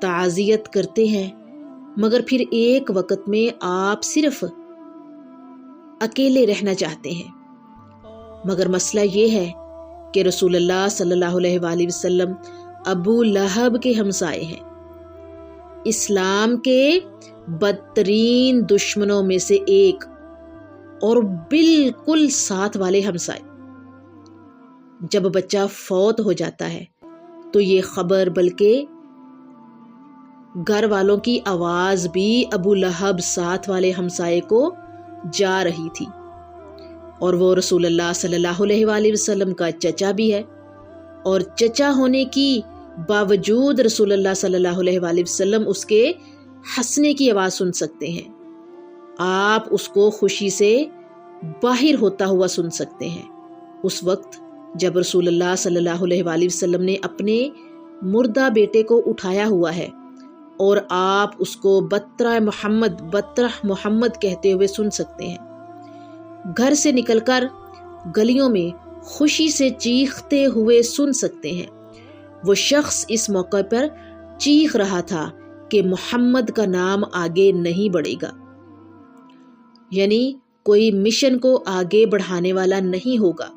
تعزیت کرتے ہیں، مگر پھر ایک وقت میں آپ صرف اکیلے رہنا چاہتے ہیں۔ مگر مسئلہ یہ ہے کہ رسول اللہ صلی اللہ علیہ وآلہ وسلم ابو لہب کے ہمسائے ہیں، اسلام کے بدترین دشمنوں میں سے ایک، اور بالکل ساتھ والے ہمسائے۔ جب بچہ فوت ہو جاتا ہے تو یہ خبر بلکہ گھر والوں کی آواز بھی ابو لہب ساتھ والے ہمسائے کو جا رہی تھی، اور وہ رسول اللہ صلی اللہ علیہ وآلہ وسلم کا چچا بھی ہے، اور چچا ہونے کی باوجود رسول اللہ صلی اللہ علیہ وآلہ وسلم اس کے ہنسنے کی آواز سن سکتے ہیں۔ آپ اس کو خوشی سے باہر ہوتا ہوا سن سکتے ہیں، اس وقت جب رسول اللہ صلی اللہ علیہ وآلہ وسلم نے اپنے مردہ بیٹے کو اٹھایا ہوا ہے، اور آپ اس کو بطرہ محمد کہتے ہوئے سن سکتے ہیں۔ گھر سے نکل کر گلیوں میں خوشی سے چیختے ہوئے سن سکتے ہیں۔ وہ شخص اس موقع پر چیخ رہا تھا کہ محمد کا نام آگے نہیں بڑھے گا، یعنی کوئی مشن کو آگے بڑھانے والا نہیں ہوگا،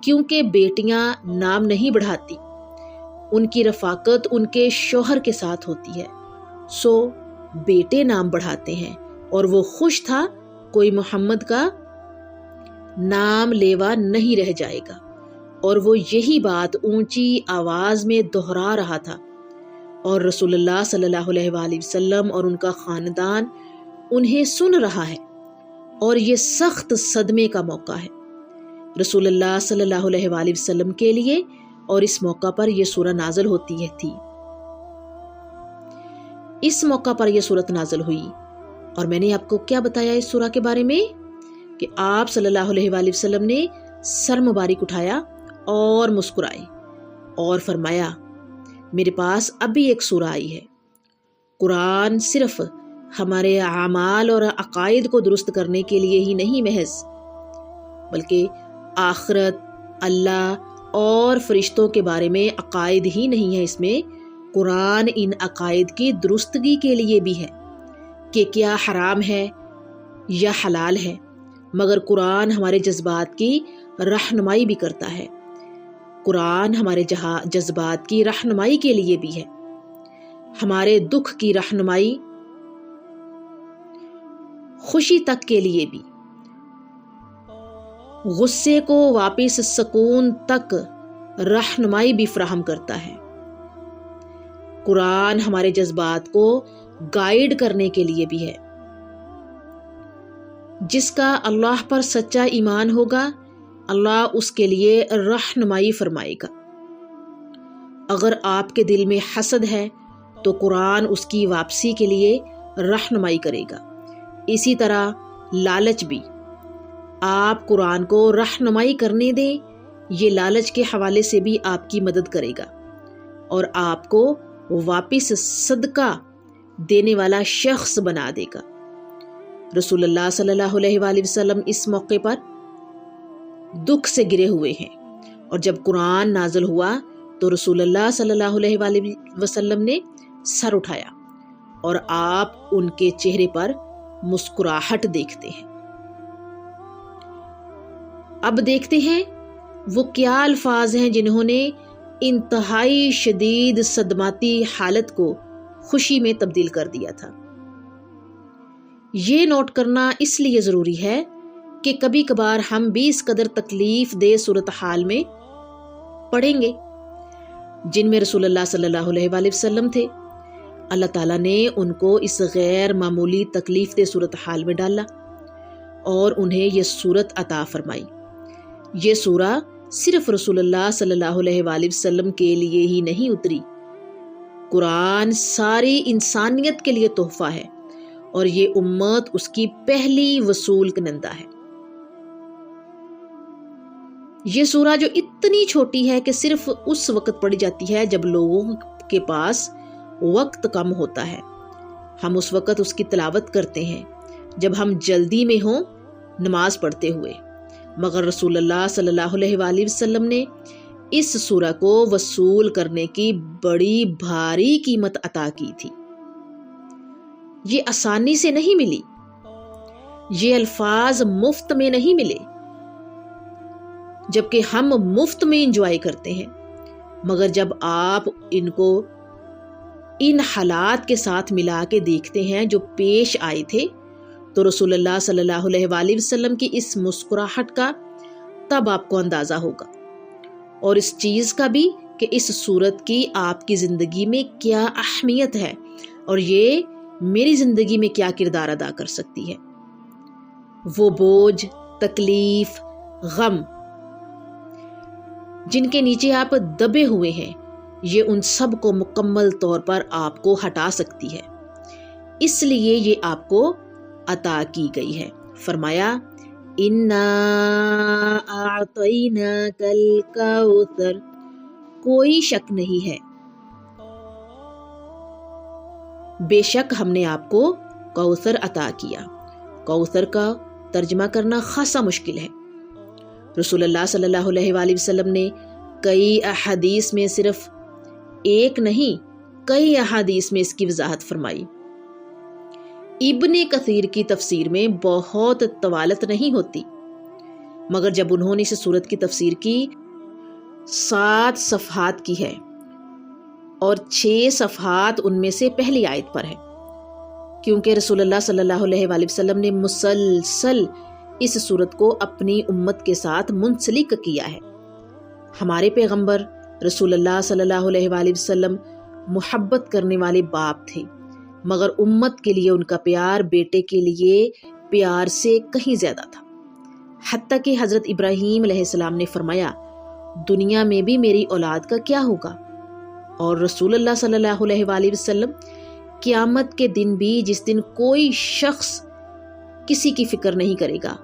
کیونکہ بیٹیاں نام نہیں بڑھاتی، ان کی رفاقت ان کے شوہر کے ساتھ ہوتی ہے، سو بیٹے نام بڑھاتے ہیں، اور وہ خوش تھا کوئی محمد کا نام لیوا نہیں رہ جائے گا، اور وہ یہی بات اونچی آواز میں دہرا رہا تھا، اور رسول اللہ صلی اللہ علیہ وآلہ وسلم اور ان کا خاندان انہیں سن رہا ہے، اور یہ سخت صدمے کا موقع ہے رسول اللہ صلی اللہ علیہ وآلہ وسلم کے لیے، اور اس موقع پر یہ سورہ نازل ہوتی تھی۔ اس موقع پر یہ سورت نازل ہوئی، اور میں نے آپ کو کیا بتایا اس سورہ کے بارے میں کہ آپ صلی اللہ علیہ وآلہ وسلم نے سر مبارک اٹھایا اور مسکرائے اور فرمایا، میرے پاس ابھی ایک سورہ آئی ہے۔ قرآن صرف ہمارے اعمال اور عقائد کو درست کرنے کے لیے ہی نہیں محض، بلکہ آخرت، اللہ اور فرشتوں کے بارے میں عقائد ہی نہیں ہے، اس میں قرآن ان عقائد کی درستگی کے لیے بھی ہے کہ کیا حرام ہے یا حلال ہے، مگر قرآن ہمارے جذبات کی رہنمائی بھی کرتا ہے۔ قرآن ہمارے جذبات کی رہنمائی کے لیے بھی ہے، ہمارے دکھ کی رہنمائی، خوشی تک کے لیے بھی، غصے کو واپس سکون تک رہنمائی بھی فراہم کرتا ہے۔ قرآن ہمارے جذبات کو گائیڈ کرنے کے لیے بھی ہے۔ جس کا اللہ پر سچا ایمان ہوگا، اللہ اس کے لیے رہنمائی فرمائے گا۔ اگر آپ کے دل میں حسد ہے تو قرآن اس کی واپسی کے لیے رہنمائی کرے گا۔ اسی طرح لالچ بھی، آپ قرآن کو رہنمائی کرنے دیں، یہ لالچ کے حوالے سے بھی آپ کی مدد کرے گا اور آپ کو واپس صدقہ دینے والا شخص بنا دے گا۔ رسول اللہ صلی اللہ علیہ وآلہ وسلم اس موقع پر دکھ سے گرے ہوئے ہیں، اور جب قرآن نازل ہوا تو رسول اللہ صلی اللہ علیہ وآلہ وسلم نے سر اٹھایا، اور آپ ان کے چہرے پر مسکراہٹ دیکھتے ہیں۔ اب دیکھتے ہیں وہ کیا الفاظ ہیں جنہوں نے انتہائی شدید صدماتی حالت کو خوشی میں تبدیل کر دیا تھا۔ یہ نوٹ کرنا اس لیے ضروری ہے کہ کبھی کبھار ہم بھی اس قدر تکلیف دہ صورتحال میں پڑیں گے جن میں رسول اللہ صلی اللہ علیہ وآلہ وسلم تھے۔ اللہ تعالیٰ نے ان کو اس غیر معمولی تکلیف دہ صورتحال میں ڈالا اور انہیں یہ صورت عطا فرمائی۔ یہ سورہ صرف رسول اللہ صلی اللہ علیہ وآلہ وسلم کے لیے ہی نہیں اتری، قرآن ساری انسانیت کے لیے تحفہ ہے، اور یہ امت اس کی پہلی وصول کنندہ ہے۔ یہ سورہ جو اتنی چھوٹی ہے کہ صرف اس وقت پڑھی جاتی ہے جب لوگوں کے پاس وقت کم ہوتا ہے، ہم اس وقت اس کی تلاوت کرتے ہیں جب ہم جلدی میں ہوں نماز پڑھتے ہوئے، مگر رسول اللہ صلی اللہ علیہ وآلہ وسلم نے اس سورہ کو وصول کرنے کی بڑی بھاری قیمت عطا کی تھی۔ یہ آسانی سے نہیں ملی، یہ الفاظ مفت میں نہیں ملے، جبکہ ہم مفت میں انجوائے کرتے ہیں، مگر جب آپ ان کو ان حالات کے ساتھ ملا کے دیکھتے ہیں جو پیش آئے تھے، تو رسول اللہ صلی اللہ علیہ وآلہ وسلم کی اس مسکراہٹ کا تب آپ کو اندازہ ہوگا، اور اس چیز کا بھی کہ اس صورت کی آپ کی زندگی میں کیا اہمیت ہے اور یہ میری زندگی میں کیا کردار ادا کر سکتی ہے۔ وہ بوجھ، تکلیف، غم جن کے نیچے آپ دبے ہوئے ہیں، یہ ان سب کو مکمل طور پر آپ کو ہٹا سکتی ہے، اس لیے یہ آپ کو عطا کی گئی ہے۔ فرمایا اِنَّا أَعْطَيْنَاكَ الْكَوْثَرَ، کوئی شک نہیں ہے، بے شک ہم نے آپ کو کوثر عطا کیا۔ کوثر کا ترجمہ کرنا خاصا مشکل ہے۔ رسول اللہ صلی اللہ علیہ وآلہ وسلم نے کئی احادیث میں صرف ایک نہیں کئی احادیث میں اس کی وضاحت فرمائی۔ ابن کثیر کی تفسیر میں بہت طوالت نہیں ہوتی، مگر جب انہوں نے اس صورت کی تفسیر کی 7 صفحات کی ہے، اور 6 صفحات ان میں سے پہلی آیت پر ہے، کیونکہ رسول اللہ صلی اللہ علیہ وآلہ وسلم نے مسلسل اس صورت کو اپنی امت کے ساتھ منسلک کیا ہے۔ ہمارے پیغمبر رسول اللہ صلی اللہ علیہ وآلہ وسلم محبت کرنے والے باپ تھے، مگر امت کے لیے ان کا پیار بیٹے کے لیے پیار سے کہیں زیادہ تھا، حتیٰ کہ حضرت ابراہیم علیہ السلام نے فرمایا دنیا میں بھی میری اولاد کا کیا ہوگا، اور رسول اللہ صلی اللہ علیہ وآلہ وسلم قیامت کے دن بھی، جس دن کوئی شخص کسی کی فکر نہیں کرے گا،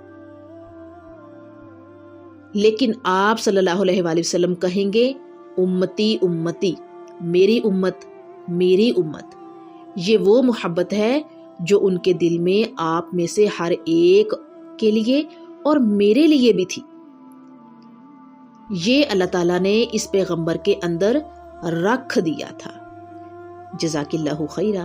لیکن آپ صلی اللہ علیہ وآلہ وسلم کہیں گے امتی امتی، میری امت میری امت۔ یہ وہ محبت ہے جو ان کے دل میں آپ میں سے ہر ایک کے لیے اور میرے لیے بھی تھی۔ یہ اللہ تعالیٰ نے اس پیغمبر کے اندر رکھ دیا تھا۔ جزاک اللہ خیرہ۔